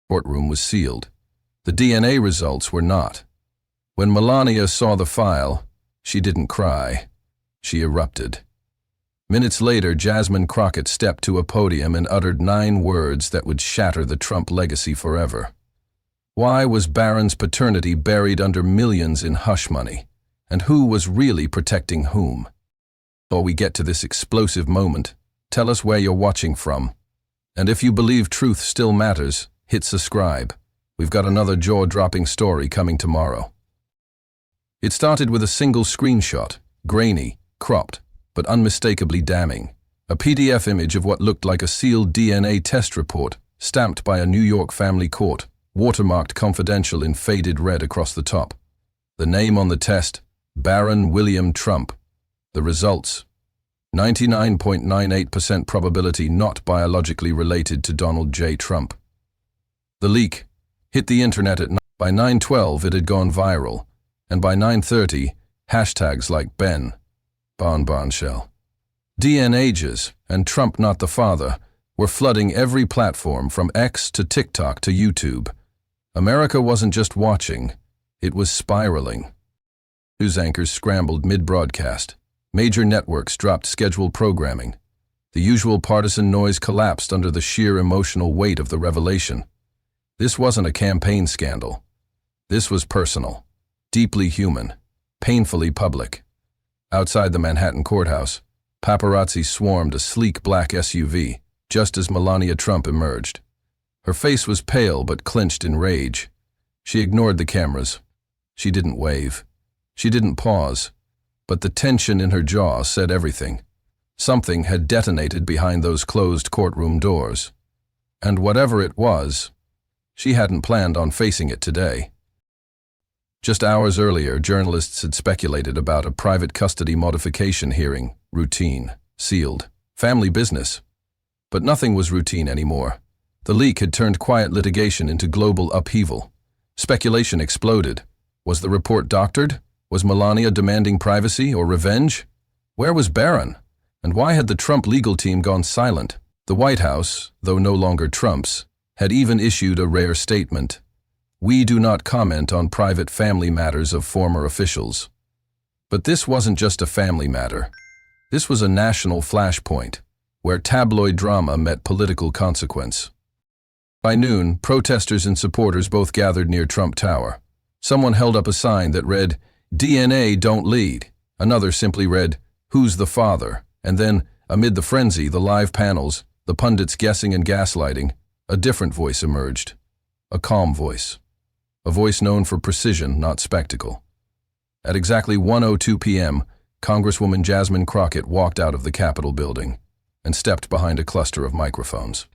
Courtroom was sealed. The DNA results were not. When Melania saw the file, she didn't cry. She erupted. Minutes later, Jasmine Crockett stepped to a podium and uttered 9 words that would shatter the Trump legacy forever. Why was Barron's paternity buried under millions in hush money? And who was really protecting whom? Before we get to this explosive moment, tell us where you're watching from. And if you believe truth still matters, hit subscribe. We've got another jaw-dropping story coming tomorrow. It started with a single screenshot, grainy, cropped, but unmistakably damning. A PDF image of what looked like a sealed DNA test report, stamped by a New York family court, watermarked confidential in faded red across the top. The name on the test, Barron William Trump. The results, 99.98% probability not biologically related to Donald J. Trump. The leak hit the internet at 9. By 9:12 it had gone viral, and by 9:30, hashtags like Bombshell, DNAges, and Trump not the father were flooding every platform from X to TikTok to YouTube. America wasn't just watching, it was spiraling. News anchors scrambled mid-broadcast. Major networks dropped scheduled programming. The usual partisan noise collapsed under the sheer emotional weight of the revelation. This wasn't a campaign scandal. This was personal, deeply human, painfully public. Outside the Manhattan courthouse, paparazzi swarmed a sleek black SUV just as Melania Trump emerged. Her face was pale but clenched in rage. She ignored the cameras. She didn't wave. She didn't pause. But the tension in her jaw said everything. Something had detonated behind those closed courtroom doors. And whatever it was, she hadn't planned on facing it today. Just hours earlier, journalists had speculated about a private custody modification hearing, routine, sealed, family business. But nothing was routine anymore. The leak had turned quiet litigation into global upheaval. Speculation exploded. Was the report doctored? Was Melania demanding privacy or revenge? Where was Barron? And why had the Trump legal team gone silent? The White House, though no longer Trump's, had even issued a rare statement. We do not comment on private family matters of former officials. But this wasn't just a family matter. This was a national flashpoint, where tabloid drama met political consequence. By noon, protesters and supporters both gathered near Trump Tower. Someone held up a sign that read, DNA don't lead. Another simply read, Who's the father? And then, amid the frenzy, the live panels, the pundits guessing and gaslighting, a different voice emerged. A calm voice. A voice known for precision, not spectacle. At exactly 1:02 p.m., Congresswoman Jasmine Crockett walked out of the Capitol building and stepped behind a cluster of microphones.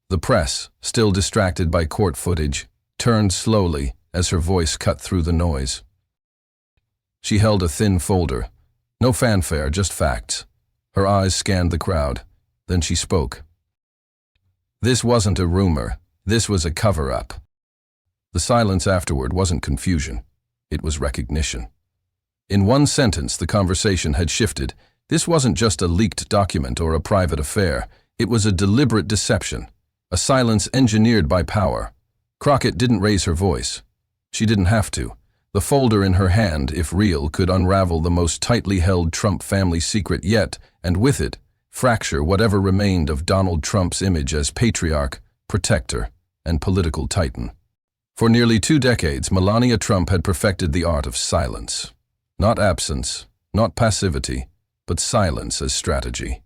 The press, still distracted by court footage, turned slowly as her voice cut through the noise. She held a thin folder. No fanfare, just facts. Her eyes scanned the crowd. Then she spoke. This wasn't a rumor. This was a cover-up. The silence afterward wasn't confusion. It was recognition. In one sentence, the conversation had shifted. This wasn't just a leaked document or a private affair. It was a deliberate deception, a silence engineered by power. Crockett didn't raise her voice. She didn't have to. The folder in her hand, if real, could unravel the most tightly held Trump family secret yet, and with it, fracture whatever remained of Donald Trump's image as patriarch, protector, and political titan. For nearly 2 decades, Melania Trump had perfected the art of silence. Not absence, not passivity, but silence as strategy.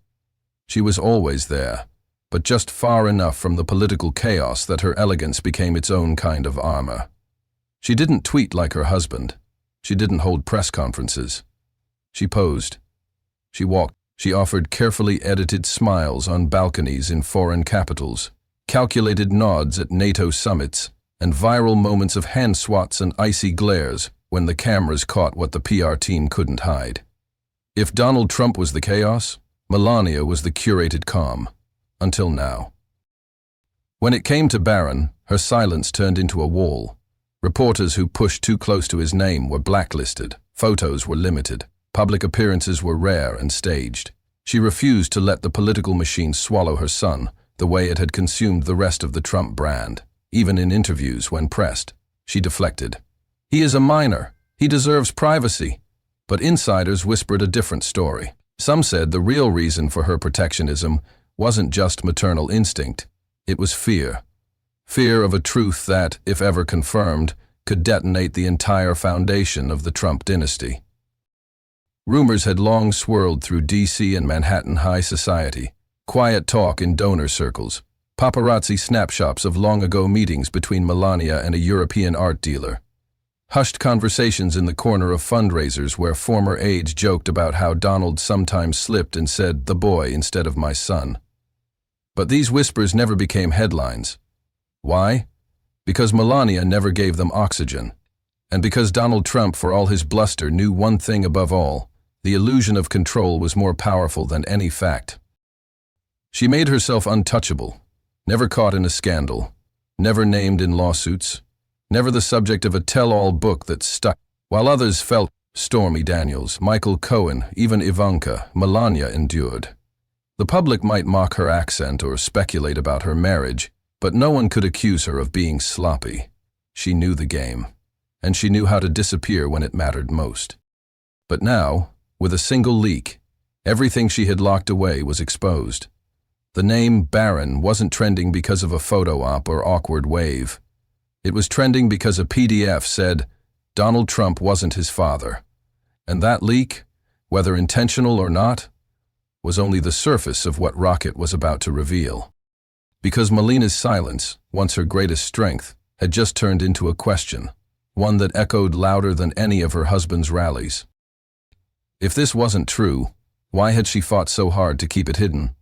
She was always there, but just far enough from the political chaos that her elegance became its own kind of armor. She didn't tweet like her husband. She didn't hold press conferences. She posed. She walked. She offered carefully edited smiles on balconies in foreign capitals, calculated nods at NATO summits, and viral moments of hand swats and icy glares when the cameras caught what the PR team couldn't hide. If Donald Trump was the chaos, Melania was the curated calm. Until now. When it came to Barron, her silence turned into a wall. Reporters who pushed too close to his name were blacklisted. Photos were limited. Public appearances were rare and staged. She refused to let the political machine swallow her son, the way it had consumed the rest of the Trump brand. Even in interviews, when pressed, she deflected. He is a minor. He deserves privacy. But insiders whispered a different story. Some said the real reason for her protectionism wasn't just maternal instinct. It was fear. Fear of a truth that, if ever confirmed, could detonate the entire foundation of the Trump dynasty. Rumors had long swirled through D.C. and Manhattan high society. Quiet talk in donor circles. Paparazzi snapshots of long-ago meetings between Melania and a European art dealer. Hushed conversations in the corner of fundraisers where former aides joked about how Donald sometimes slipped and said, "the boy," instead of "my son." But these whispers never became headlines. Why? Because Melania never gave them oxygen. And because Donald Trump, for all his bluster, knew one thing above all: the illusion of control was more powerful than any fact. She made herself untouchable, never caught in a scandal, never named in lawsuits, never the subject of a tell-all book that stuck. While others felt, Stormy Daniels, Michael Cohen, even Ivanka, Melania endured. The public might mock her accent or speculate about her marriage, but no one could accuse her of being sloppy. She knew the game, and she knew how to disappear when it mattered most. But now, with a single leak, everything she had locked away was exposed. The name Barron wasn't trending because of a photo op or awkward wave. It was trending because a PDF said Donald Trump wasn't his father. And that leak, whether intentional or not, was only the surface of what Rocket was about to reveal. Because Melania's silence, once her greatest strength, had just turned into a question, one that echoed louder than any of her husband's rallies. If this wasn't true, why had she fought so hard to keep it hidden?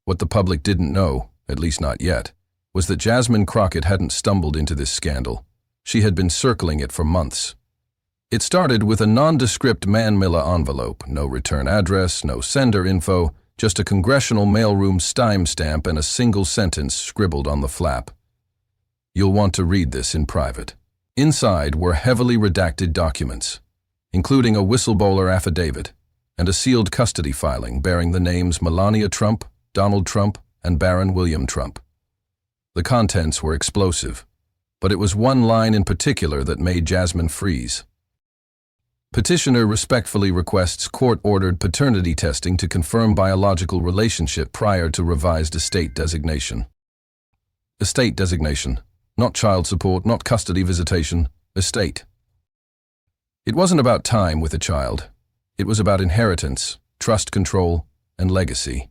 What the public didn't know, at least not yet, was that Jasmine Crockett hadn't stumbled into this scandal. She had been circling it for months. It started with a nondescript Manila envelope, no return address, no sender info, just a congressional mailroom timestamp and a single sentence scribbled on the flap. "You'll want to read this in private." Inside were heavily redacted documents, including a whistleblower affidavit and a sealed custody filing bearing the names Melania Trump, Donald Trump, and Barron William Trump. The contents were explosive, but it was one line in particular that made Jasmine freeze. Petitioner respectfully requests court-ordered paternity testing to confirm biological relationship prior to revised estate designation. Estate designation. Not child support, not custody visitation. Estate. It wasn't about time with a child. It was about inheritance, trust control, and legacy.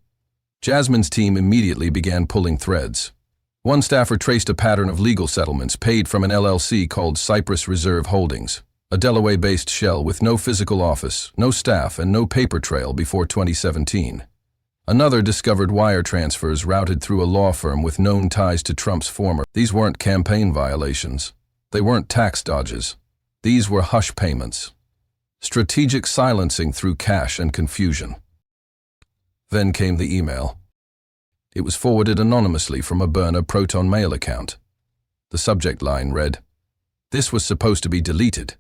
Jasmine's team immediately began pulling threads. One staffer traced a pattern of legal settlements paid from an LLC called Cypress Reserve Holdings, a Delaware-based shell with no physical office, no staff, and no paper trail before 2017. Another discovered wire transfers routed through a law firm with known ties to Trump's former. These weren't campaign violations. They weren't tax dodges. These were hush payments. Strategic silencing through cash and confusion. Then came the email. It was forwarded anonymously from a burner Proton Mail account. The subject line read, "This was supposed to be deleted."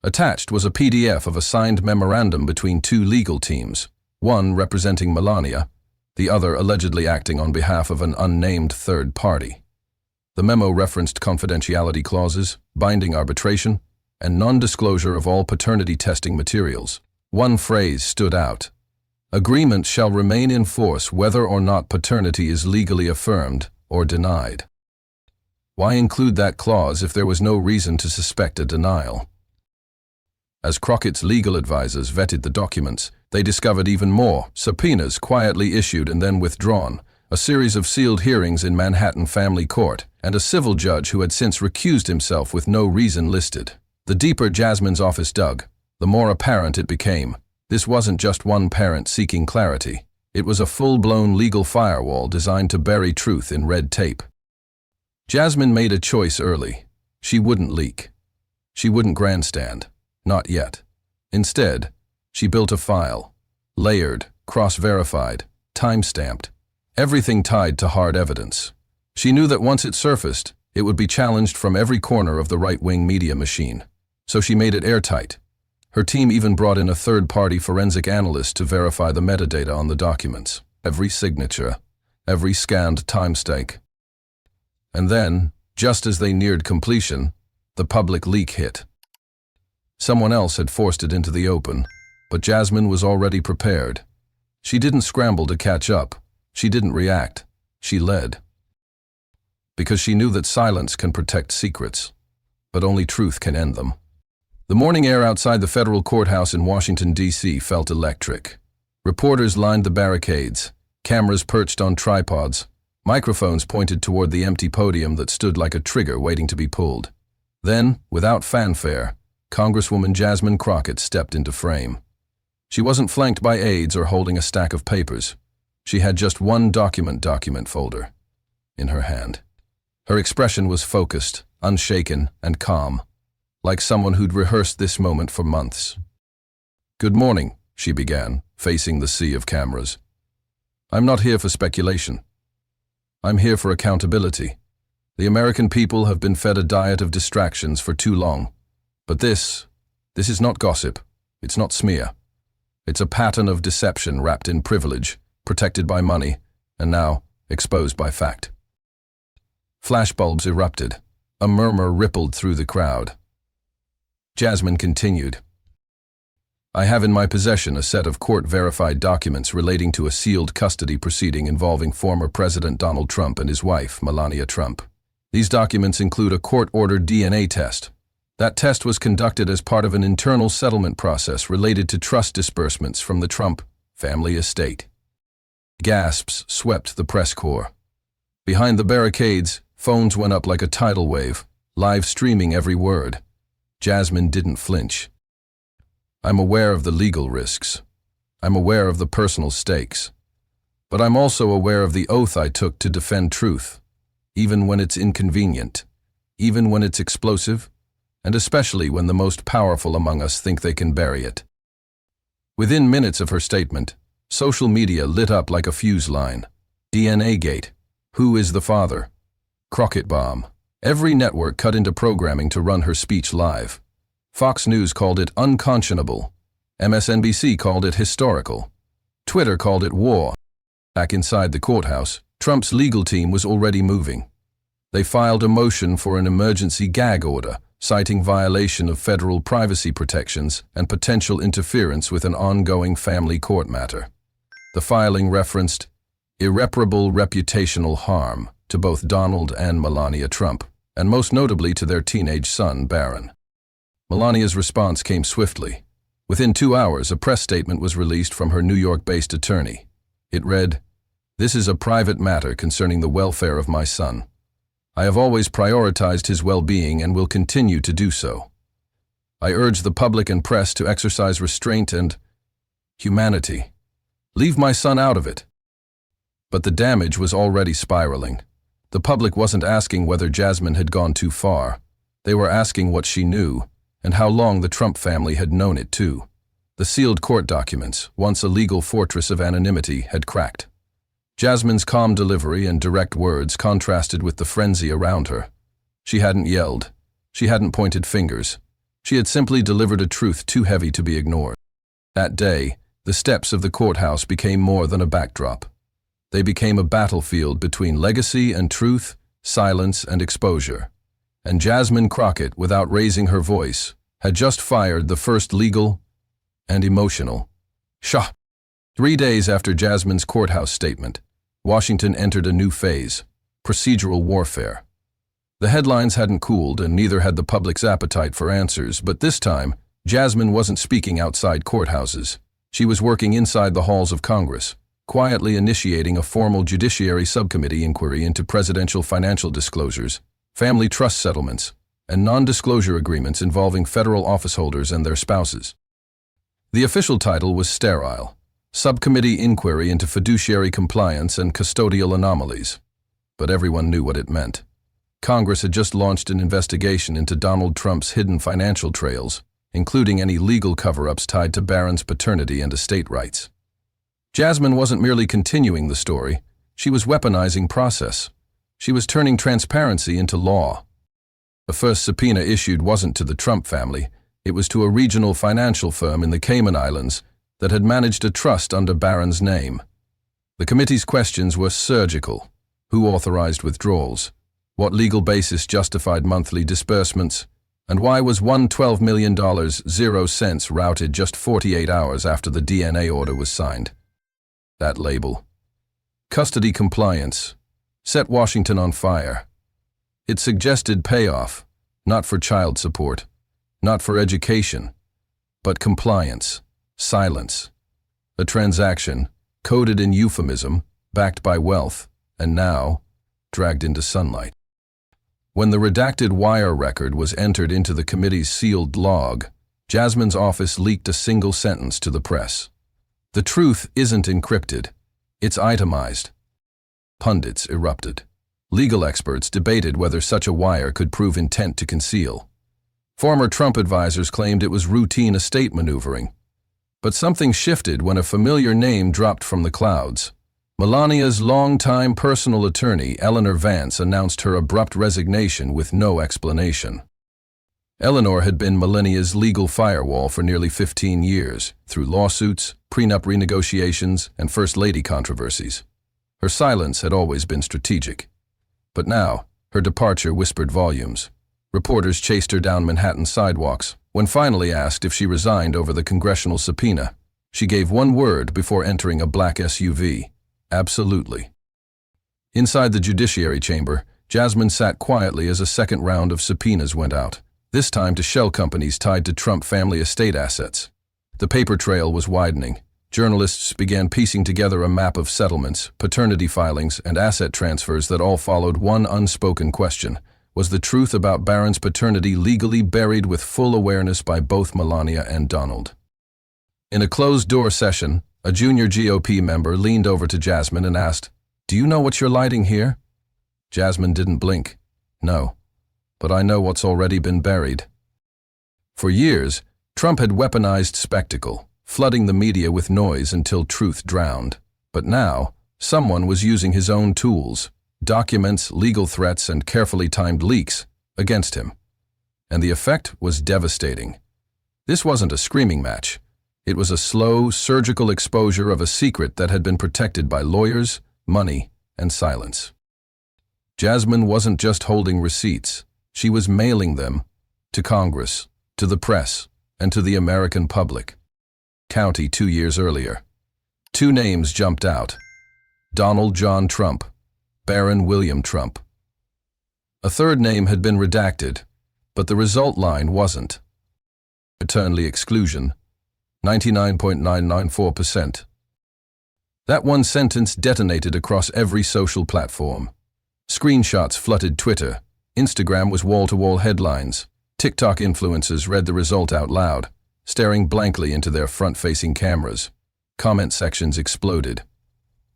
Attached was a PDF of a signed memorandum between two legal teams, one representing Melania, the other allegedly acting on behalf of an unnamed third party. The memo referenced confidentiality clauses, binding arbitration, and non-disclosure of all paternity testing materials. One phrase stood out. "Agreement shall remain in force whether or not paternity is legally affirmed or denied." Why include that clause if there was no reason to suspect a denial? As Crockett's legal advisors vetted the documents, they discovered even more: subpoenas quietly issued and then withdrawn, a series of sealed hearings in Manhattan family court, and a civil judge who had since recused himself with no reason listed. The deeper Jasmine's office dug, the more apparent it became. This wasn't just one parent seeking clarity. It was a full-blown legal firewall designed to bury truth in red tape. Jasmine made a choice early. She wouldn't leak. She wouldn't grandstand. Not yet. Instead, she built a file. Layered, cross-verified, time-stamped. Everything tied to hard evidence. She knew that once it surfaced, it would be challenged from every corner of the right-wing media machine. So she made it airtight. Her team even brought in a third-party forensic analyst to verify the metadata on the documents. Every signature, every scanned timestamp. And then, just as they neared completion, the public leak hit. Someone else had forced it into the open, but Jasmine was already prepared. She didn't scramble to catch up. She didn't react. She led. Because she knew that silence can protect secrets, but only truth can end them. The morning air outside the federal courthouse in Washington, D.C. felt electric. Reporters lined the barricades, cameras perched on tripods, microphones pointed toward the empty podium that stood like a trigger waiting to be pulled. Then, without fanfare, Congresswoman Jasmine Crockett stepped into frame. She wasn't flanked by aides or holding a stack of papers. She had just one document folder in her hand. Her expression was focused, unshaken, and calm, like someone who'd rehearsed this moment for months. "Good morning," she began, facing the sea of cameras. "I'm not here for speculation. I'm here for accountability. The American people have been fed a diet of distractions for too long. But this is not gossip. It's not smear. It's a pattern of deception wrapped in privilege, protected by money, and now exposed by fact." Flashbulbs erupted. A murmur rippled through the crowd. Jasmine continued. "I have in my possession a set of court-verified documents relating to a sealed custody proceeding involving former President Donald Trump and his wife, Melania Trump. These documents include a court-ordered DNA test. That test was conducted as part of an internal settlement process related to trust disbursements from the Trump family estate." Gasps swept the press corps. Behind the barricades, phones went up like a tidal wave, live streaming every word. Jasmine didn't flinch. "I'm aware of the legal risks. I'm aware of the personal stakes. But I'm also aware of the oath I took to defend truth, even when it's inconvenient, even when it's explosive, and especially when the most powerful among us think they can bury it." Within minutes of her statement, social media lit up like a fuse line. DNA Gate. Who is the father? Crockett bomb. Every network cut into programming to run her speech live. Fox News called it unconscionable. MSNBC called it historical. Twitter called it war. Back inside the courthouse, Trump's legal team was already moving. They filed a motion for an emergency gag order, citing violation of federal privacy protections and potential interference with an ongoing family court matter. The filing referenced irreparable reputational harm to both Donald and Melania Trump, and most notably to their teenage son, Barron. Melania's response came swiftly. Within 2 hours, a press statement was released from her New York-based attorney. It read, "This is a private matter concerning the welfare of my son. I have always prioritized his well-being and will continue to do so. I urge the public and press to exercise restraint and humanity. Leave my son out of it." But the damage was already spiraling. The public wasn't asking whether Jasmine had gone too far. They were asking what she knew, and how long the Trump family had known it too. The sealed court documents, once a legal fortress of anonymity, had cracked. Jasmine's calm delivery and direct words contrasted with the frenzy around her. She hadn't yelled. She hadn't pointed fingers. She had simply delivered a truth too heavy to be ignored. That day, the steps of the courthouse became more than a backdrop. They became a battlefield between legacy and truth, silence and exposure. And Jasmine Crockett, without raising her voice, had just fired the first legal and emotional shot. 3 days after Jasmine's courthouse statement, Washington entered a new phase: procedural warfare. The headlines hadn't cooled, and neither had the public's appetite for answers, but this time, Jasmine wasn't speaking outside courthouses. She was working inside the halls of Congress, quietly initiating a formal judiciary subcommittee inquiry into presidential financial disclosures, family trust settlements, and non-disclosure agreements involving federal office holders and their spouses. The official title was sterile: Subcommittee Inquiry into Fiduciary Compliance and Custodial Anomalies. But everyone knew what it meant. Congress had just launched an investigation into Donald Trump's hidden financial trails, including any legal cover-ups tied to Barron's paternity and estate rights. Jasmine wasn't merely continuing the story, she was weaponizing process. She was turning transparency into law. The first subpoena issued wasn't to the Trump family, it was to a regional financial firm in the Cayman Islands that had managed a trust under Barron's name. The committee's questions were surgical. Who authorized withdrawals? What legal basis justified monthly disbursements? And why was $112 million 0 cents routed just 48 hours after the DNA order was signed? That label. Custody compliance. Set Washington on fire. It suggested payoff, not for child support, not for education, but compliance, silence. A transaction, coded in euphemism, backed by wealth, and now dragged into sunlight. When the redacted wire record was entered into the committee's sealed log, Jasmine's office leaked a single sentence to the press. The truth isn't encrypted, it's itemized. Pundits erupted. Legal experts debated whether such a wire could prove intent to conceal. Former Trump advisors claimed it was routine estate maneuvering. But something shifted when a familiar name dropped from the clouds. Melania's longtime personal attorney, Eleanor Vance, announced her abrupt resignation with no explanation. Eleanor had been Melania's legal firewall for nearly 15 years, through lawsuits, prenup renegotiations, and First Lady controversies. Her silence had always been strategic. But now, her departure whispered volumes. Reporters chased her down Manhattan sidewalks. When finally asked if she resigned over the congressional subpoena, she gave one word before entering a black SUV. Absolutely. Inside the judiciary chamber, Jasmine sat quietly as a second round of subpoenas went out, this time to shell companies tied to Trump family estate assets. The paper trail was widening. Journalists began piecing together a map of settlements, paternity filings, and asset transfers that all followed one unspoken question. Was the truth about Barron's paternity legally buried with full awareness by both Melania and Donald? In a closed-door session, a junior GOP member leaned over to Jasmine and asked, "Do you know what you're lighting here?" Jasmine didn't blink. "No, but I know what's already been buried." For years, Trump had weaponized spectacle, flooding the media with noise until truth drowned. But now, someone was using his own tools, documents, legal threats, and carefully timed leaks, against him. And the effect was devastating. This wasn't a screaming match. It was a slow, surgical exposure of a secret that had been protected by lawyers, money, and silence. Jasmine wasn't just holding receipts. She was mailing them to Congress, to the press, and to the American public. County 2 years earlier. 2 names jumped out. Donald John Trump, Barron William Trump. A third name had been redacted, but the result line wasn't. Paternity exclusion, 99.994%. That one sentence detonated across every social platform. Screenshots flooded Twitter. Instagram was wall-to-wall headlines. TikTok influencers read the result out loud, staring blankly into their front-facing cameras. Comment sections exploded.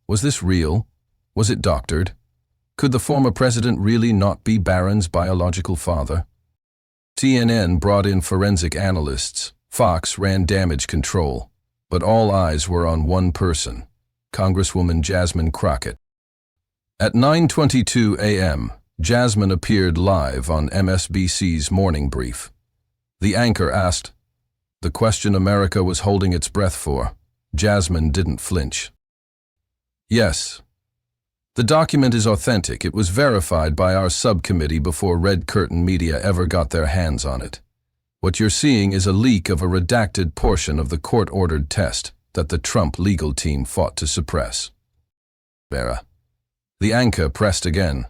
Was this real? Was it doctored? Could the former president really not be Barron's biological father? CNN brought in forensic analysts. Fox ran damage control. But all eyes were on one person, Congresswoman Jasmine Crockett. At 9:22 a.m., Jasmine appeared live on MSNBC's Morning Brief. The anchor asked the question America was holding its breath for. Jasmine didn't flinch. Yes. The document is authentic. It was verified by our subcommittee before Red Curtain Media ever got their hands on it. What you're seeing is a leak of a redacted portion of the court-ordered test that the Trump legal team fought to suppress. Vera. The anchor pressed again.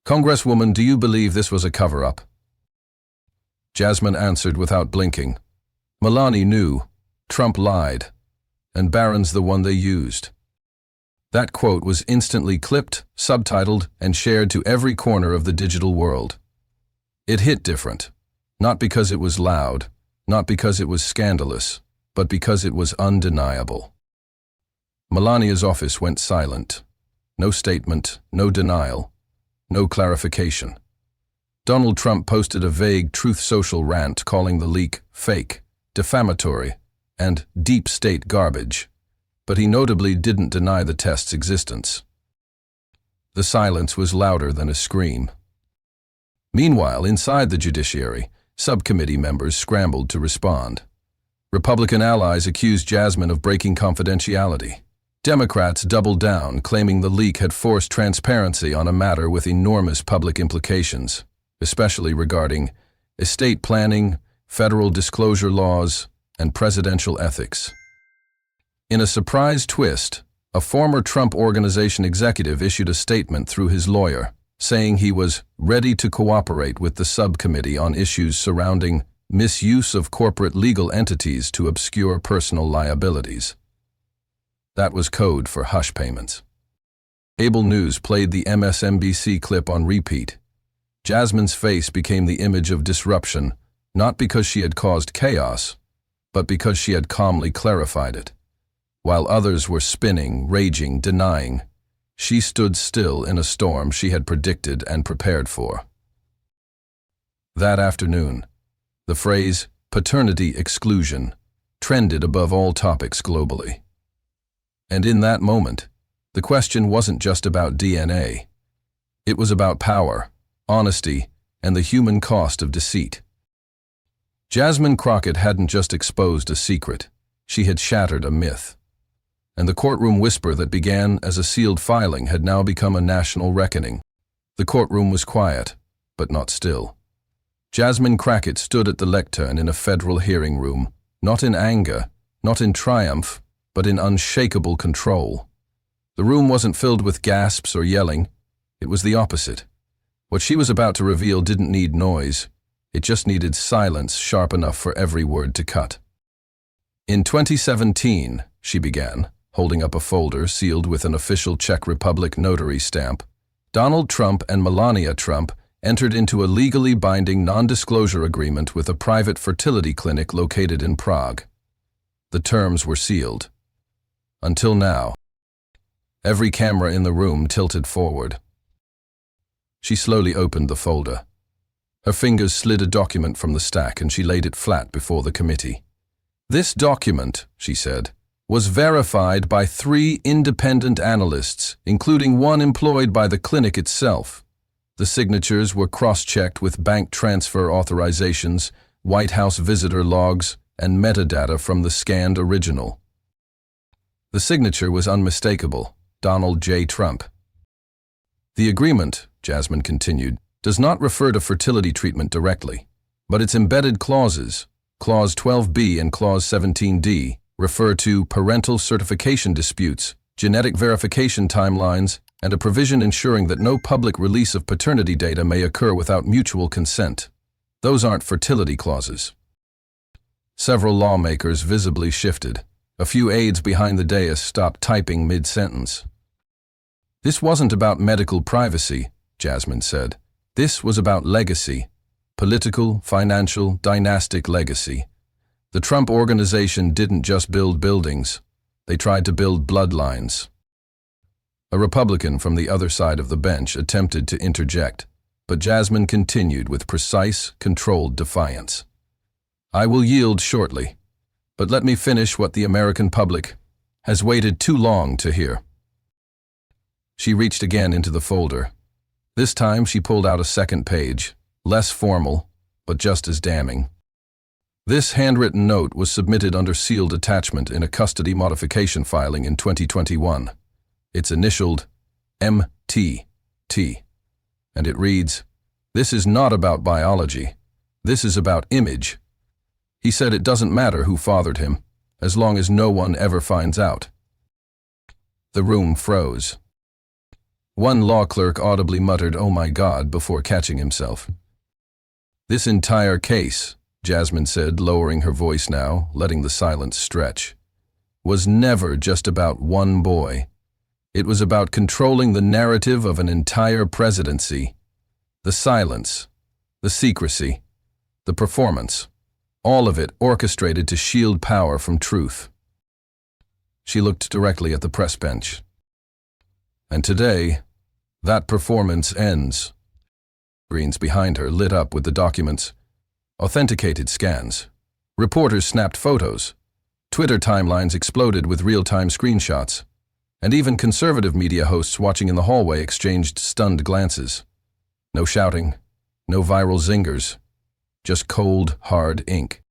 Congresswoman, do you believe this was a cover-up? Jasmine answered without blinking. Melania knew. Trump lied. And Barron's the one they used. That quote was instantly clipped, subtitled, and shared to every corner of the digital world. It hit different. Not because it was loud, not because it was scandalous, but because it was undeniable. Melania's office went silent. No statement, no denial, no clarification. Donald Trump posted a vague Truth Social rant calling the leak fake, defamatory, and deep state garbage, but he notably didn't deny the test's existence. The silence was louder than a scream. Meanwhile, inside the judiciary, subcommittee members scrambled to respond. Republican allies accused Jasmine of breaking confidentiality. Democrats doubled down, claiming the leak had forced transparency on a matter with enormous public implications, especially regarding estate planning, federal disclosure laws, and presidential ethics. In a surprise twist, a former Trump Organization executive issued a statement through his lawyer, saying he was ready to cooperate with the subcommittee on issues surrounding misuse of corporate legal entities to obscure personal liabilities. That was code for hush payments. Cable news played the MSNBC clip on repeat. Jasmine's face became the image of disruption, not because she had caused chaos, but because she had calmly clarified it. While others were spinning, raging, denying, she stood still in a storm she had predicted and prepared for. That afternoon, the phrase paternity exclusion trended above all topics globally. And in that moment, the question wasn't just about DNA. It was about power, honesty, and the human cost of deceit. Jasmine Crockett hadn't just exposed a secret, she had shattered a myth. And the courtroom whisper that began as a sealed filing had now become a national reckoning. The courtroom was quiet, but not still. Jasmine Crockett stood at the lectern in a federal hearing room, not in anger, not in triumph, but in unshakable control. The room wasn't filled with gasps or yelling. It was the opposite. What she was about to reveal didn't need noise. It just needed silence sharp enough for every word to cut. In 2017, she began, holding up a folder sealed with an official Czech Republic notary stamp, Donald Trump and Melania Trump entered into a legally binding non-disclosure agreement with a private fertility clinic located in Prague. The terms were sealed. Until now. Every camera in the room tilted forward. She slowly opened the folder. Her fingers slid a document from the stack and she laid it flat before the committee. This document, she said, was verified by 3 independent analysts, including one employed by the clinic itself. The signatures were cross-checked with bank transfer authorizations, White House visitor logs, and metadata from the scanned original. The signature was unmistakable, Donald J. Trump. The agreement, Jasmine continued, does not refer to fertility treatment directly, but its embedded clauses, Clause 12B and Clause 17D, refer to parental certification disputes, genetic verification timelines, and a provision ensuring that no public release of paternity data may occur without mutual consent. Those aren't fertility clauses. Several lawmakers visibly shifted. A few aides behind the dais stopped typing mid-sentence. This wasn't about medical privacy, Jasmine said. This was about legacy. Political, financial, dynastic legacy. The Trump Organization didn't just build buildings. They tried to build bloodlines. A Republican from the other side of the bench attempted to interject, but Jasmine continued with precise, controlled defiance. I will yield shortly, but let me finish what the American public has waited too long to hear. She reached again into the folder. This time she pulled out a second page, less formal, but just as damning. This handwritten note was submitted under sealed attachment in a custody modification filing in 2021. It's initialed MTT, and it reads, "This is not about biology. This is about image." He said it doesn't matter who fathered him, as long as no one ever finds out. The room froze. One law clerk audibly muttered, "Oh my God," before catching himself. This entire case, Jasmine said, lowering her voice now, letting the silence stretch, was never just about one boy. It was about controlling the narrative of an entire presidency. The silence, the secrecy, the performance, all of it orchestrated to shield power from truth. She looked directly at the press bench. And today, that performance ends. Screens behind her lit up with the documents. Authenticated scans. Reporters snapped photos. Twitter timelines exploded with real-time screenshots. And even conservative media hosts watching in the hallway exchanged stunned glances. No shouting, no viral zingers, just cold, hard ink.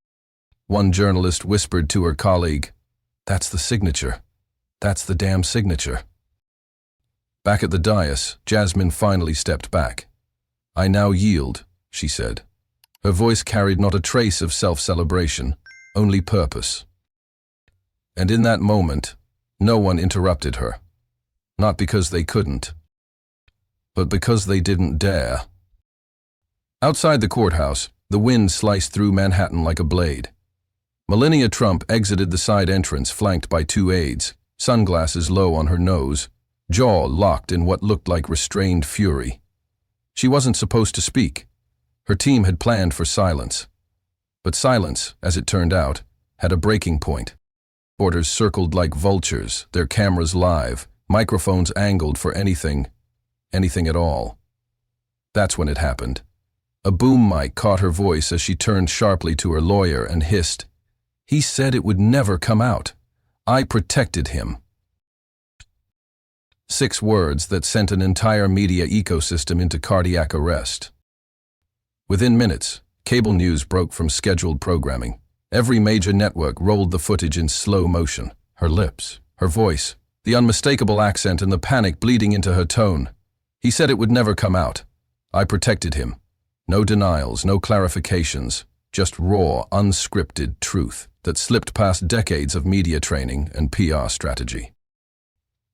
One journalist whispered to her colleague, "That's the signature." That's the damn signature. Back at the dais, Jasmine finally stepped back. "I now yield," she said. Her voice carried not a trace of self-celebration, only purpose. And in that moment, no one interrupted her. Not because they couldn't, but because they didn't dare. Outside the courthouse, the wind sliced through Manhattan like a blade. Melania Trump exited the side entrance flanked by two aides, sunglasses low on her nose, jaw locked in what looked like restrained fury. She wasn't supposed to speak. Her team had planned for silence. But silence, as it turned out, had a breaking point. Reporters circled like vultures, their cameras live, microphones angled for anything at all. That's when it happened. A boom mic caught her voice as she turned sharply to her lawyer and hissed, "He said it would never come out. I protected him." 6 words that sent an entire media ecosystem into cardiac arrest. Within minutes, cable news broke from scheduled programming. Every major network rolled the footage in slow motion. Her lips, her voice, the unmistakable accent and the panic bleeding into her tone. "He said it would never come out. I protected him." No denials, no clarifications, just raw, unscripted truth that slipped past decades of media training and PR strategy.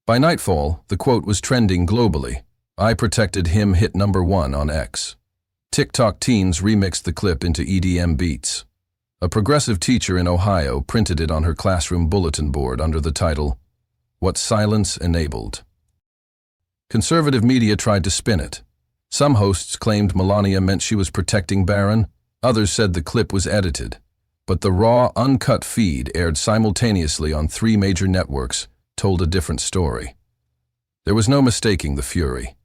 By nightfall, the quote was trending globally. "I protected him" hit #1 on X. TikTok teens remixed the clip into EDM beats. A progressive teacher in Ohio printed it on her classroom bulletin board under the title, "What Silence Enabled." Conservative media tried to spin it. Some hosts claimed Melania meant she was protecting Barron, others said the clip was edited. But the raw, uncut feed, aired simultaneously on 3 major networks, told a different story. There was no mistaking the fury.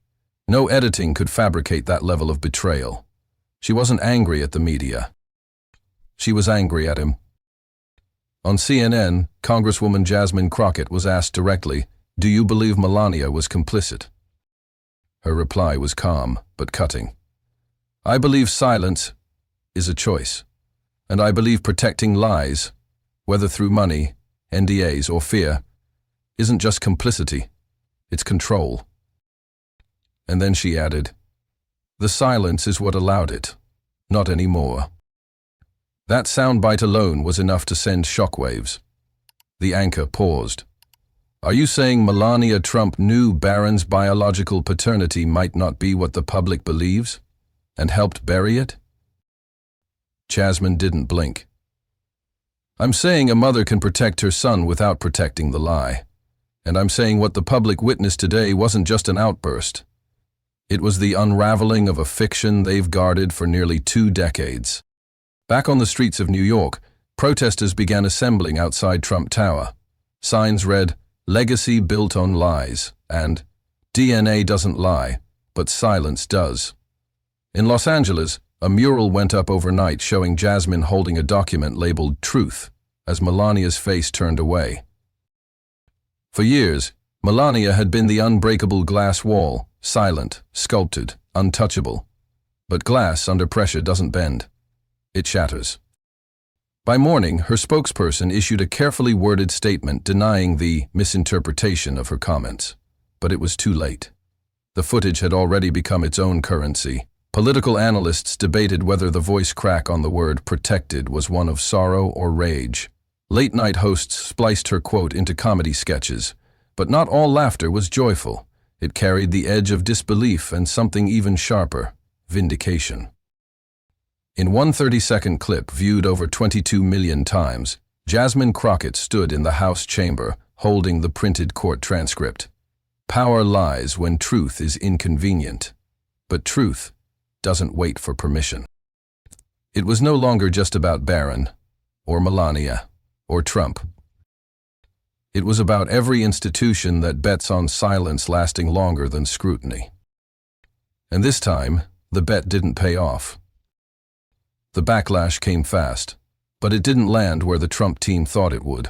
No editing could fabricate that level of betrayal. She wasn't angry at the media. She was angry at him. On CNN, Congresswoman Jasmine Crockett was asked directly, "Do you believe Melania was complicit?" Her reply was calm, but cutting. "I believe silence is a choice, and I believe protecting lies, whether through money, NDAs, or fear, isn't just complicity, it's control." And then she added, "The silence is what allowed it, not anymore." That soundbite alone was enough to send shockwaves. The anchor paused. "Are you saying Melania Trump knew Barron's biological paternity might not be what the public believes, and helped bury it?" Jasmine didn't blink. "I'm saying a mother can protect her son without protecting the lie. And I'm saying what the public witnessed today wasn't just an outburst. It was the unraveling of a fiction they've guarded for nearly 2 decades. Back on the streets of New York, protesters began assembling outside Trump Tower. Signs read, "Legacy built on lies," and "DNA doesn't lie, but silence does." In Los Angeles, a mural went up overnight showing Jasmine holding a document labeled "Truth" as Melania's face turned away. For years, Melania had been the unbreakable glass wall, silent, sculpted, untouchable. But glass under pressure doesn't bend. It shatters. By morning, her spokesperson issued a carefully worded statement denying the misinterpretation of her comments. But it was too late. The footage had already become its own currency. Political analysts debated whether the voice crack on the word "protected" was one of sorrow or rage. Late-night hosts spliced her quote into comedy sketches. But not all laughter was joyful. It carried the edge of disbelief and something even sharper, vindication. In one 30-second clip viewed over 22 million times, Jasmine Crockett stood in the House chamber holding the printed court transcript. Power lies when truth is inconvenient. But truth doesn't wait for permission. It was no longer just about Barron, or Melania, or Trump. It was about every institution that bets on silence lasting longer than scrutiny. And this time, the bet didn't pay off. The backlash came fast, but it didn't land where the Trump team thought it would.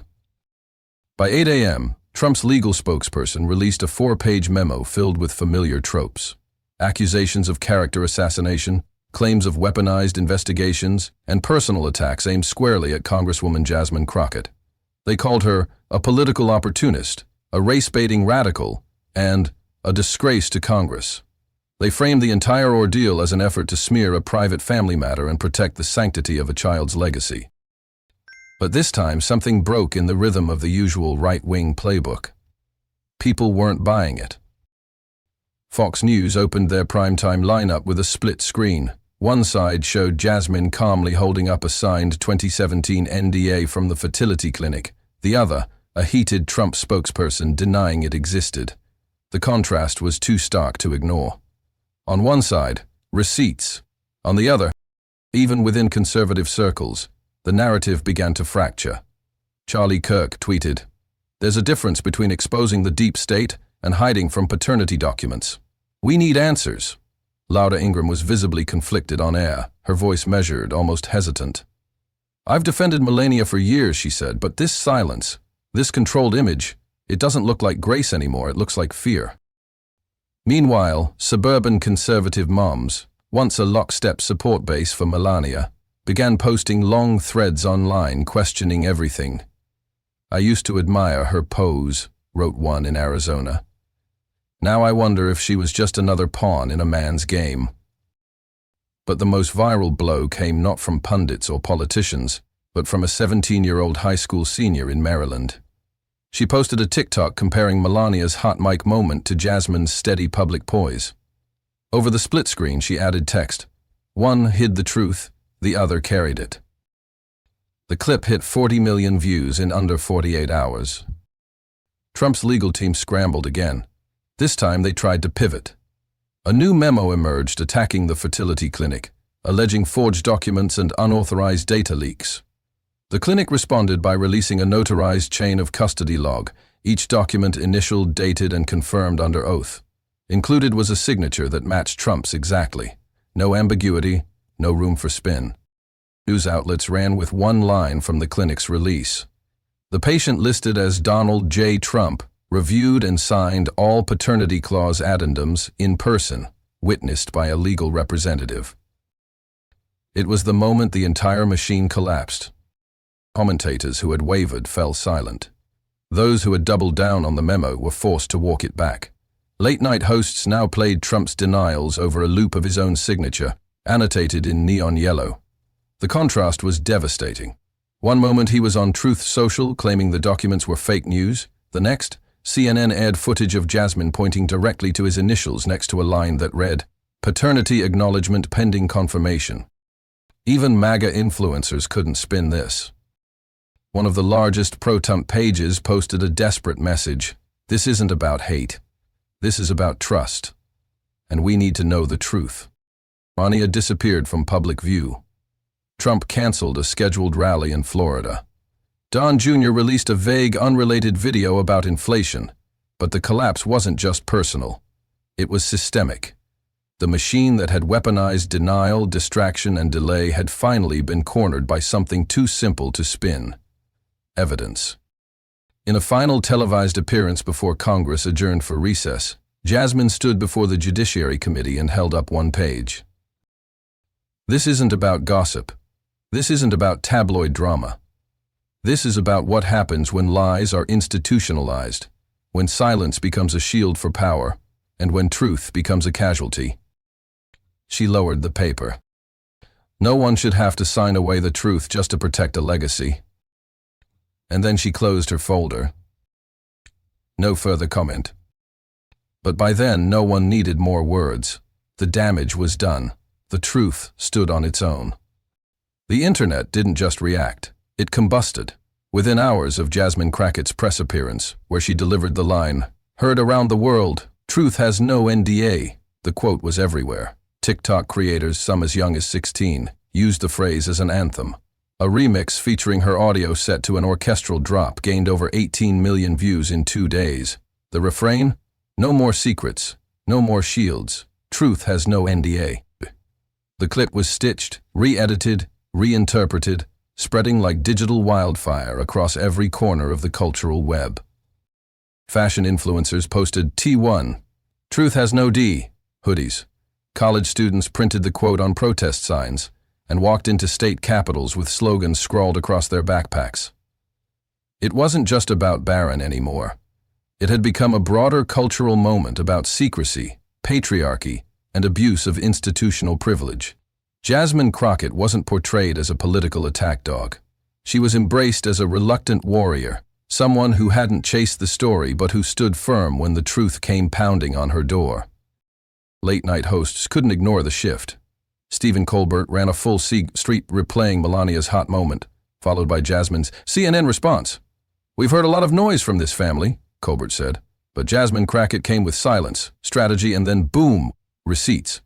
By 8 a.m., Trump's legal spokesperson released a 4-page memo filled with familiar tropes. Accusations of character assassination, claims of weaponized investigations, and personal attacks aimed squarely at Congresswoman Jasmine Crockett. They called her a political opportunist, a race-baiting radical, and a disgrace to Congress. They framed the entire ordeal as an effort to smear a private family matter and protect the sanctity of a child's legacy. But this time, something broke in the rhythm of the usual right-wing playbook. People weren't buying it. Fox News opened their primetime lineup with a split screen. One side showed Jasmine calmly holding up a signed 2017 NDA from the fertility clinic. The other, a heated Trump spokesperson denying it existed. The contrast was too stark to ignore. On one side, receipts. On the other, even within conservative circles, the narrative began to fracture. Charlie Kirk tweeted, "There's a difference between exposing the deep state and hiding from paternity documents. We need answers." Laura Ingraham was visibly conflicted on air, her voice measured, almost hesitant. "I've defended Melania for years," she said, "but this silence, this controlled image, it doesn't look like grace anymore, it looks like fear." Meanwhile, suburban conservative moms, once a lockstep support base for Melania, began posting long threads online questioning everything. "I used to admire her pose," wrote one in Arizona. "Now I wonder if she was just another pawn in a man's game." But the most viral blow came not from pundits or politicians, but from a 17-year-old high school senior in Maryland. She posted a TikTok comparing Melania's hot mic moment to Jasmine's steady public poise. Over the split screen, she added text. One hid the truth, the other carried it. The clip hit 40 million views in under 48 hours. Trump's legal team scrambled again. This time they tried to pivot. A new memo emerged attacking the fertility clinic, alleging forged documents and unauthorized data leaks. The clinic responded by releasing a notarized chain of custody log, each document initialed, dated, and confirmed under oath. Included was a signature that matched Trump's exactly. No ambiguity, no room for spin. News outlets ran with one line from the clinic's release. The patient listed as Donald J. Trump reviewed and signed all paternity clause addendums in person, witnessed by a legal representative. It was the moment the entire machine collapsed. Commentators who had wavered fell silent. Those who had doubled down on the memo were forced to walk it back. Late-night hosts now played Trump's denials over a loop of his own signature, annotated in neon yellow. The contrast was devastating. One moment he was on Truth Social claiming the documents were fake news. The next, CNN aired footage of Jasmine pointing directly to his initials next to a line that read, "Paternity acknowledgement pending confirmation." Even MAGA influencers couldn't spin this. One of the largest pro-Trump pages posted a desperate message. "This isn't about hate. This is about trust. And we need to know the truth." Melania disappeared from public view. Trump canceled a scheduled rally in Florida. Don Jr. released a vague, unrelated video about inflation, but the collapse wasn't just personal. It was systemic. The machine that had weaponized denial, distraction, and delay had finally been cornered by something too simple to spin. Evidence. In a final televised appearance before Congress adjourned for recess, Jasmine stood before the Judiciary Committee and held up one page. This isn't about gossip. This isn't about tabloid drama. This is about what happens when lies are institutionalized, when silence becomes a shield for power, and when truth becomes a casualty. She lowered the paper. No one should have to sign away the truth just to protect a legacy. And then she closed her folder. No further comment. But by then, no one needed more words. The damage was done. The truth stood on its own. The internet didn't just react. It combusted. Within hours of Jasmine Crockett's press appearance, where she delivered the line, "Heard around the world, truth has no NDA," the quote was everywhere. TikTok creators, some as young as 16, used the phrase as an anthem. A remix featuring her audio set to an orchestral drop gained over 18 million views in 2 days. The refrain? "No more secrets, no more shields, truth has no NDA." The clip was stitched, re-edited, reinterpreted, spreading like digital wildfire across every corner of the cultural web. Fashion influencers posted T1, "Truth has no D," hoodies. College students printed the quote on protest signs and walked into state capitals with slogans scrawled across their backpacks. It wasn't just about Barron anymore. It had become a broader cultural moment about secrecy, patriarchy, and abuse of institutional privilege. Jasmine Crockett wasn't portrayed as a political attack dog. She was embraced as a reluctant warrior, someone who hadn't chased the story but who stood firm when the truth came pounding on her door. Late-night hosts couldn't ignore the shift. Stephen Colbert ran a full street replaying Melania's hot moment, followed by Jasmine's CNN response. "We've heard a lot of noise from this family," Colbert said, but Jasmine Crockett came with silence, strategy, and then boom, receipts.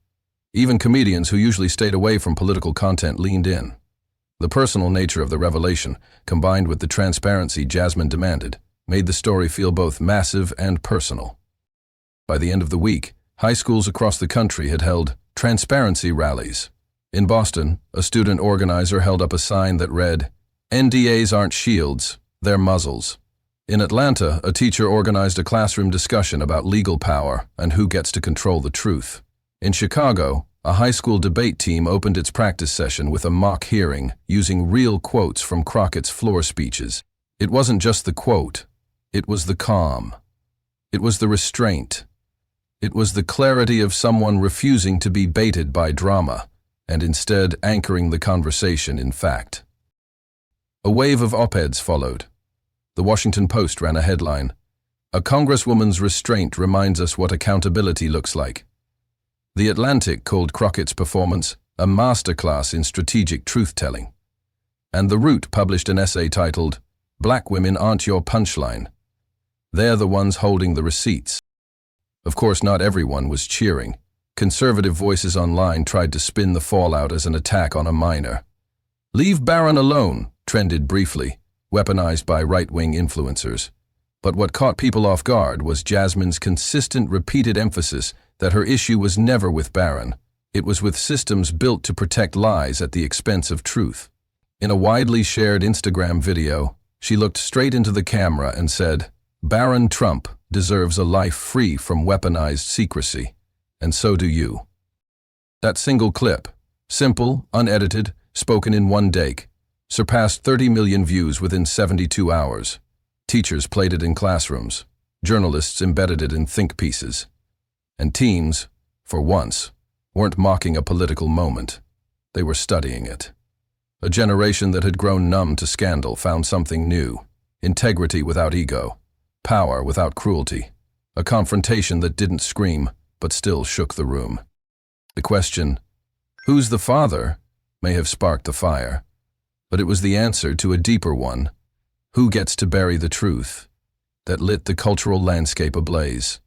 Even comedians who usually stayed away from political content leaned in. The personal nature of the revelation, combined with the transparency Jasmine demanded, made the story feel both massive and personal. By the end of the week, high schools across the country had held transparency rallies. In Boston, a student organizer held up a sign that read, "NDAs aren't shields, they're muzzles." In Atlanta, a teacher organized a classroom discussion about legal power and who gets to control the truth. In Chicago, a high school debate team opened its practice session with a mock hearing using real quotes from Crockett's floor speeches. It wasn't just the quote, it was the calm. It was the restraint. It was the clarity of someone refusing to be baited by drama and instead anchoring the conversation in fact. A wave of op-eds followed. The Washington Post ran a headline, "A Congresswoman's restraint reminds us what accountability looks like." The Atlantic called Crockett's performance a masterclass in strategic truth-telling. And The Root published an essay titled, "Black Women Aren't Your Punchline. They're the Ones Holding the Receipts." Of course, not everyone was cheering. Conservative voices online tried to spin the fallout as an attack on a minor. "Leave Barron alone," trended briefly, weaponized by right-wing influencers. But what caught people off guard was Jasmine's consistent, repeated emphasis that her issue was never with Barron. It was with systems built to protect lies at the expense of truth. In a widely shared Instagram video, she looked straight into the camera and said, "Barron Trump deserves a life free from weaponized secrecy, and so do you." That single clip, simple, unedited, spoken in one take, surpassed 30 million views within 72 hours. Teachers played it in classrooms. Journalists embedded it in think pieces. And teens, for once, weren't mocking a political moment. They were studying it. A generation that had grown numb to scandal found something new: integrity without ego, power without cruelty, a confrontation that didn't scream but still shook the room. The question, "Who's the father?" may have sparked the fire, but it was the answer to a deeper one, "Who gets to bury the truth?" that lit the cultural landscape ablaze.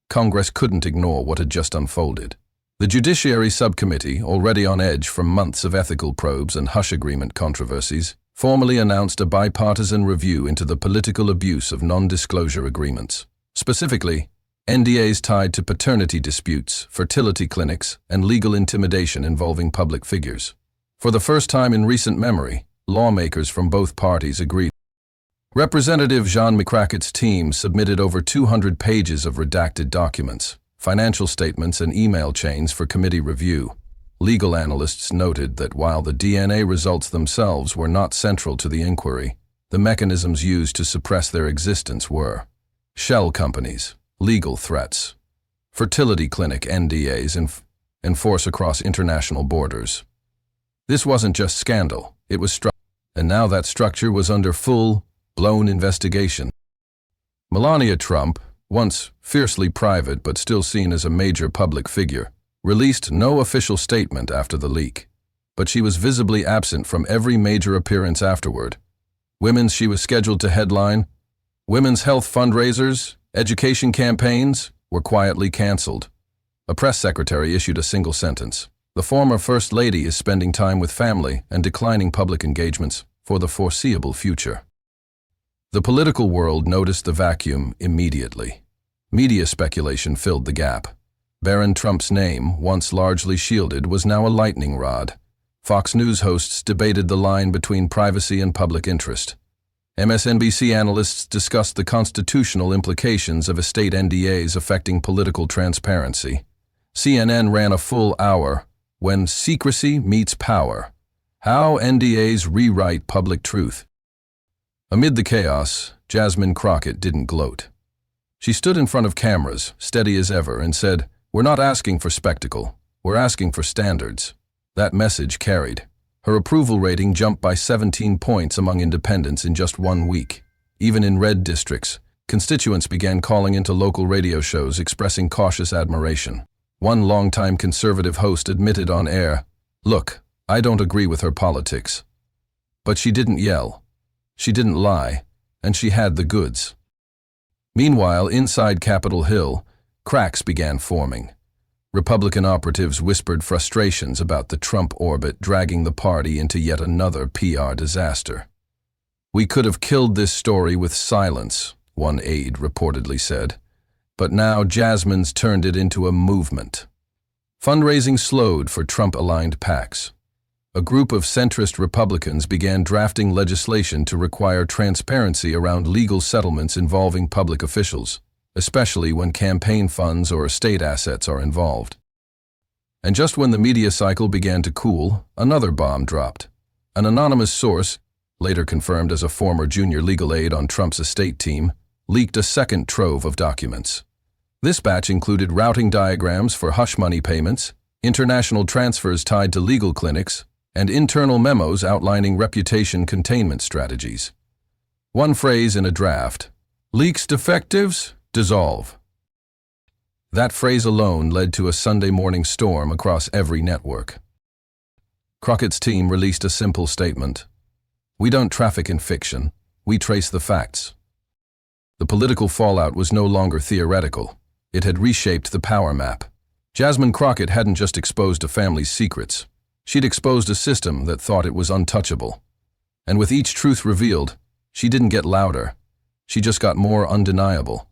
Congress couldn't ignore what had just unfolded. The Judiciary Subcommittee, already on edge from months of ethical probes and hush agreement controversies, formally announced a bipartisan review into the political abuse of non-disclosure agreements. Specifically, NDAs tied to paternity disputes, fertility clinics, and legal intimidation involving public figures. For the first time in recent memory, lawmakers from both parties agreed. Representative Jasmine Crockett's team submitted over 200 pages of redacted documents, financial statements, and email chains for committee review. Legal analysts noted that while the DNA results themselves were not central to the inquiry, the mechanisms used to suppress their existence were: shell companies, legal threats, fertility clinic NDAs enforce across international borders. This wasn't just scandal, it was structure, and now that structure was under full-blown investigation. Melania Trump, once fiercely private but still seen as a major public figure, released no official statement after the leak, but she was visibly absent from every major appearance afterward. Women's she was scheduled to headline, women's health fundraisers, education campaigns were quietly canceled. A press secretary issued a single sentence: "The former First Lady is spending time with family and declining public engagements for the foreseeable future." The political world noticed the vacuum immediately. Media speculation filled the gap. Barron Trump's name, once largely shielded, was now a lightning rod. Fox News hosts debated the line between privacy and public interest. MSNBC analysts discussed the constitutional implications of estate NDAs affecting political transparency. CNN ran a full hour, "When Secrecy Meets Power: How NDAs Rewrite Public Truth." Amid the chaos, Jasmine Crockett didn't gloat. She stood in front of cameras, steady as ever, and said, "We're not asking for spectacle. We're asking for standards." That message carried. Her approval rating jumped by 17 points among independents in just 1 week. Even in red districts, constituents began calling into local radio shows expressing cautious admiration. One longtime conservative host admitted on air, "Look, I don't agree with her politics." But she didn't yell. She didn't lie, and she had the goods. Meanwhile, inside Capitol Hill, cracks began forming. Republican operatives whispered frustrations about the Trump orbit dragging the party into yet another PR disaster. "We could have killed this story with silence," one aide reportedly said. But now Jasmine's turned it into a movement. Fundraising slowed for Trump-aligned PACs. A group of centrist Republicans began drafting legislation to require transparency around legal settlements involving public officials, especially when campaign funds or estate assets are involved. And just when the media cycle began to cool, another bomb dropped. An anonymous source, later confirmed as a former junior legal aide on Trump's estate team, leaked a second trove of documents. This batch included routing diagrams for hush money payments, international transfers tied to legal clinics, and internal memos outlining reputation containment strategies. One phrase in a draft, "Leaks defectives, dissolve." That phrase alone led to a Sunday morning storm across every network. Crockett's team released a simple statement. "We don't traffic in fiction, we trace the facts." The political fallout was no longer theoretical. It had reshaped the power map. Jasmine Crockett hadn't just exposed a family's secrets. She'd exposed a system that thought it was untouchable. And with each truth revealed, she didn't get louder. She just got more undeniable.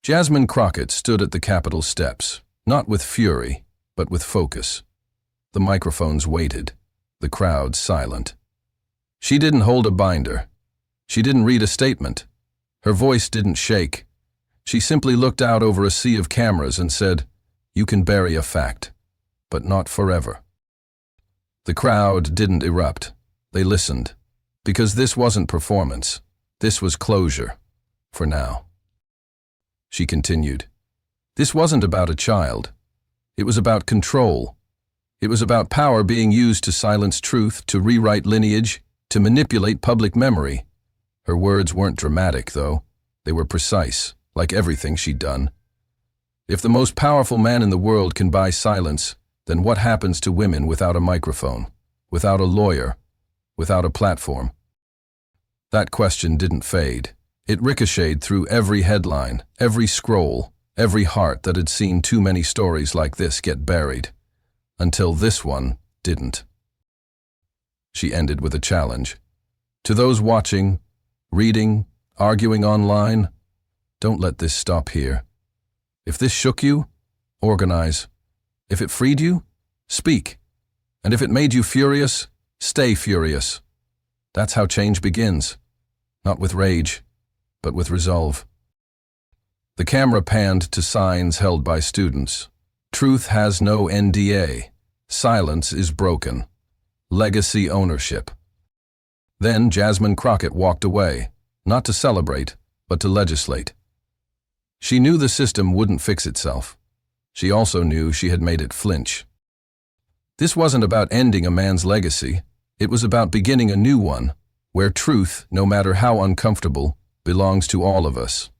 Jasmine Crockett stood at the Capitol steps, not with fury, but with focus. The microphones waited, the crowd silent. She didn't hold a binder. She didn't read a statement. Her voice didn't shake. She simply looked out over a sea of cameras and said, "You can bury a fact, but not forever." The crowd didn't erupt. They listened. Because this wasn't performance. This was closure. For now. She continued. This wasn't about a child. It was about control. It was about power being used to silence truth, to rewrite lineage, to manipulate public memory. Her words weren't dramatic, though. They were precise, like everything she'd done. If the most powerful man in the world can buy silence, then what happens to women without a microphone, without a lawyer, without a platform? That question didn't fade. It ricocheted through every headline, every scroll, every heart that had seen too many stories like this get buried. Until this one didn't. She ended with a challenge. To those watching, reading, arguing online, don't let this stop here. If this shook you, organize. If it freed you, speak. And if it made you furious, stay furious. That's how change begins. Not with rage, but with resolve. The camera panned to signs held by students. Truth has no NDA. Silence is broken. Legacy ownership. Then Jasmine Crockett walked away, not to celebrate, but to legislate. She knew the system wouldn't fix itself. She also knew she had made it flinch. This wasn't about ending a man's legacy. It was about beginning a new one, where truth, no matter how uncomfortable, belongs to all of us.